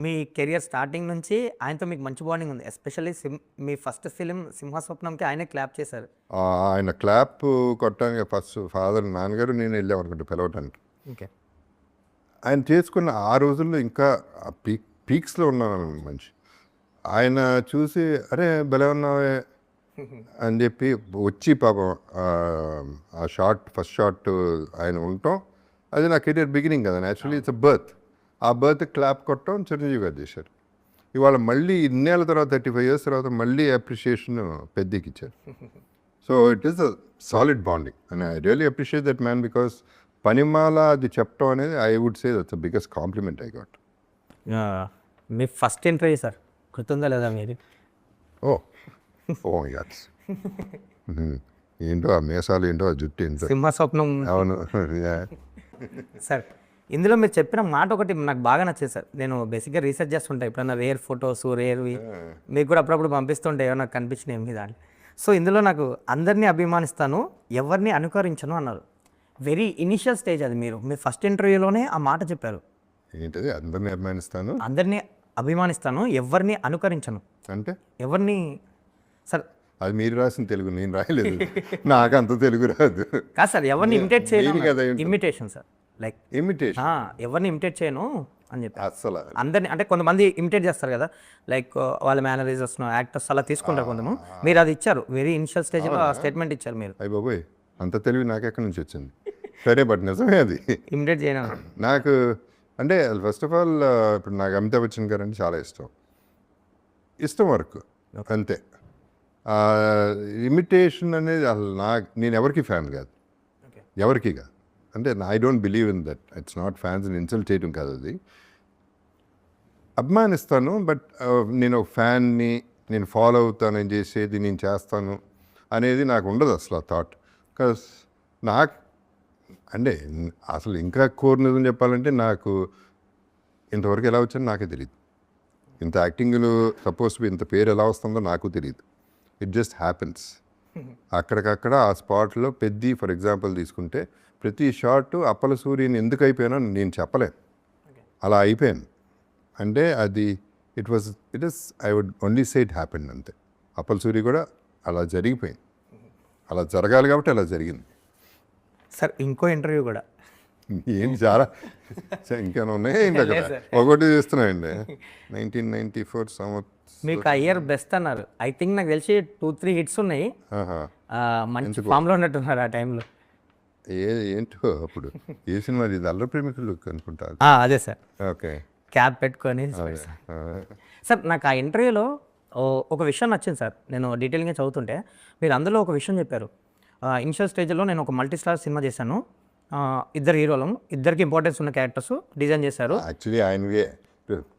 మీ career starting నుంచి ఆయనతో మీకు మంచి బాండింగ్ ఉంది. ఎస్పెషల్లీ మీ ఫస్ట్ ఫిల్మ్ 'సింహస్వప్నం'కి ఆయనే క్లాప్ చేశారు. ఆయన క్లాప్ కొట్టడానికి ఫస్ట్ ఫాదర్ నాన్నగారు నేను వెళ్ళామనుకుంటా పిలవటానికి. ఓకే. ఆయన చేసుకున్న ఆ రోజుల్లో ఇంకా పీక్స్లో ఉన్నాను మనిషి. ఆయన చూసి అరే భలే ఉన్నావే అని చెప్పి వచ్చి పాపం ఆ షార్ట్ ఫస్ట్ షార్ట్ ఆయన ఉండటం అది నా కెరియర్ బిగినింగ్ కదా. Actually it's birth. ఆ బర్త్ క్లాప్ కొట్టడం చిరంజీవి గారు చేశారు. ఇవాళ మళ్ళీ ఇన్నేళ్ళ తర్వాత 35 years తర్వాత మళ్ళీ అప్రిషియేషన్ పెద్దకి ఇచ్చారు. So it is a solid bonding and I really appreciate that man because పనిమాల అది చెప్పడం అనేది I would say that's the biggest compliment I got. మీ ఫస్ట్ ఇంటర్వ్యూ సార్ గుర్తుందా లేదా మీరు? ఓ యాస్ ఏంటో ఆ మేసాలు ఏంటో ఆ జుట్టు ఏంటో 'సింహస్వప్నం' అవును. సార్ ఇందులో మీరు చెప్పిన మాట ఒకటి నాకు బాగా నచ్చేది సార్. నేను బేసిక్గా రీసెర్చ్ చేస్తుంటా, ఎప్పుడన్నా రేర్ ఫొటోస్ రేర్వి మీకు కూడా అప్పుడప్పుడు పంపిస్తుంటే ఏమన్నా కనిపించినాయి మీ దాంట్లో. సో ఇందులో నాకు అందరినీ అభిమానిస్తాను, ఎవరిని అనుకరించను అన్నారు. వెరీ ఇనిషియల్ స్టేజ్ అది. మీ ఫస్ట్ ఇంటర్వ్యూలోనే ఆ మాట చెప్పారు. ఏంటది అందరినీ అభిమానిస్తాను, అందరినీ అభిమానిస్తాను, ఎవరిని అనుకరించను అంటే ఎవరిని సార్ అది మీరు రాసిన తెలుగు, నేను రాయలేదు. నాకు అంత తెలుగు రాదు. కాదు సార్, ఎవరిని ఇమిటేట్ చేయను. కదా ఇమిటేషన్ సార్, లైక్ ఇమిటేషన్. ఎవరిని ఇమిటేట్ చేయను అని చెప్పి అస్సలు అందరిని, అంటే కొంతమంది ఇమిటేట్ చేస్తారు కదా, లైక్ వాళ్ళ మేనరిజమ్స్ యాక్టర్స్ అలా తీసుకుంటారు కొంతమంది. మీరు అది ఇచ్చారు, వెరీ ఇనిషియల్ స్టేజ్లో ఆ స్టేట్మెంట్ ఇచ్చారు మీరు. అయ్యి బాబోయ్ అంత తెలివి నాకెక్కడి నుంచి వచ్చింది? సరే బట్ నిజమే అది. ఇమిటేట్ చేయను నాకు అంటే ఫస్ట్ ఆఫ్ ఆల్ ఇప్పుడు నాకు అమితాబ్ బచ్చన్ గారు అంటే చాలా ఇష్టం వరకు అంతే. ఇమిటేషన్ అనేది అసలు నేను ఎవరికి ఫ్యాన్ కాదు, ఎవరికి కాదు. అంటే I don't believe in that. It's not ఫ్యాన్స్ని ఇన్సల్ట్ చేయడం కాదు, అది అభిమానిస్తాను. బట్ నేను ఒక ఫ్యాన్ని, నేను ఫాలో అవుతాను, నేను చేసేది నేను చేస్తాను అనేది నాకు ఉండదు అసలు ఆ థాట్. బికాస్ నాకు అంటే అసలు ఇంకా కోర్ నిజం చెప్పాలంటే నాకు ఇంతవరకు ఎలా వచ్చానో నాకే తెలియదు. ఇంత యాక్టింగ్లు సపోజ్ ఇంత పేరు ఎలా వస్తుందో నాకు తెలియదు. It just happens. అక్కడికక్కడ ఆ స్పాట్లో పెద్ద ఫర్ ఎగ్జాంపుల్ తీసుకుంటే ప్రతి షాట్ అప్పల సూర్యని ఎందుకు అయిపోయానో నేను చెప్పలేను, అలా అయిపోయాను. అంటే అది it is I would only say it happen అంతే. అప్పల సూర్య కూడా అలా జరిగిపోయింది, అలా జరగాలి కాబట్టి అలా జరిగింది. సార్ ఇంకో ఇంటర్వ్యూ కూడా ఏంటి చాలా ఇంకేమైనా ఉన్నాయి ఏంటి అక్కడ? ఒకటి చేస్తున్నాయండి 1994 సంవత్సరం. మీకు ఆ ఇయర్ బెస్ట్ అన్నారు. ఐ థింక్ నాకు తెలిసి 2-3 హిట్స్ ఉన్నాయి. మంచి ఫామ్లో ఉన్నట్టున్నారు ఆ టైంలో. ఏంటో అప్పుడు ఏ సినిమా ఇది? అల్లరి ప్రేమికులు అనుకుంటా. అదే సార్, ఓకే. క్యాప్ పెట్టుకొని. సార్ నాకు ఆ ఇంటర్వ్యూలో ఒక విషయం నచ్చింది సార్. నేను డీటెయిల్గా చదువుతుంటే మీరు అందులో ఒక విషయం చెప్పారు. ఇనిషియల్ స్టేజ్లో నేను ఒక మల్టీ స్టార్ సినిమా చేశాను, ఇద్దరు హీరోలం, ఇద్దరికి ఇంపార్టెన్స్ ఉన్న క్యారెక్టర్స్ డిజైన్ చేశారు. యాక్చువల్లీ ఆయనవే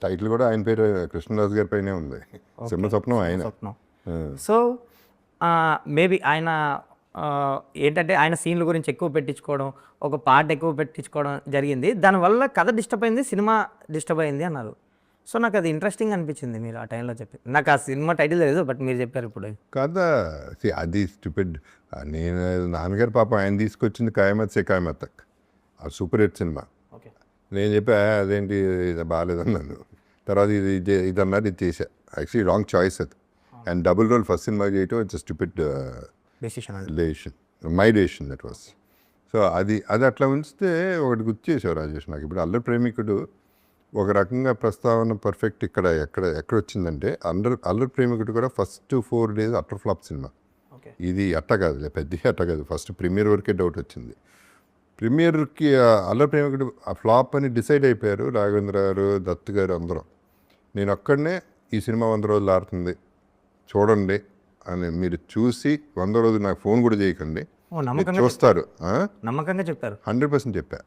టైటిల్ కూడా ఆయన పేరు కృష్ణరాజు గారి పైనే ఉంది, సింహస్వప్నం ఆయన. సో మేబీ ఆయన ఏంటంటే ఆయన సీన్ల గురించి ఎక్కువ పెట్టించుకోవడం, ఒక పాట ఎక్కువ పెట్టించుకోవడం జరిగింది. దానివల్ల కథ డిస్టర్బ్ అయింది, సినిమా డిస్టర్బ్ అయింది అన్నారు. సో నాకు అది ఇంట్రెస్టింగ్ అనిపించింది మీరు ఆ టైంలో చెప్పి. నాకు ఆ సినిమా టైటిల్ తెలియదు, బట్ మీరు చెప్పారు ఇప్పుడు. కదా అది స్టూపిడ్. నేను నాన్నగారు పాపం ఆయన తీసుకొచ్చింది ఖయామత్ సే ఖయామత్ తక్, ఆ సూపర్ హిట్ సినిమా. నేను చెప్పా అదేంటి ఇది బాగాలేదన్నాను. తర్వాత ఇది అన్నారు, ఇది చేశా. యాక్చువల్లీ రాంగ్ చాయిస్ అది. And double role first cinema చేయటం it's stupid decision, my decision that was. So అది అట్లా ఉంచితే ఒకటి గుర్తు చేసావు రాజేష్ నాకు. ఇప్పుడు అల్లరి ప్రేమికుడు ఒక రకంగా ప్రస్తావన పర్ఫెక్ట్. ఎక్కడ వచ్చిందంటే అల్లరి ప్రేమికుడు కూడా first 4 days utter flop cinema. ఇది అట్ట కాదు, పెద్ద అట్ట కాదు. ఫస్ట్ ప్రీమియర్ వరకే డౌట్ వచ్చింది. ప్రీమియర్కి అల్లరి ప్రేమికుడు ఆ ఫ్లాప్ అని డిసైడ్ అయిపోయారు రాఘవేంద్ర గారు, దత్ గారు అందరూ. నేను ఒక్కడనే ఈ సినిమా 100 రోజులు ఆడుతుంది చూడండి అని మీరు చూసి 100 రోజులు నాకు ఫోన్ కూడా చేయకండి, చూస్తారు. నమ్మకంగా చెప్పారు. 100% చెప్పా.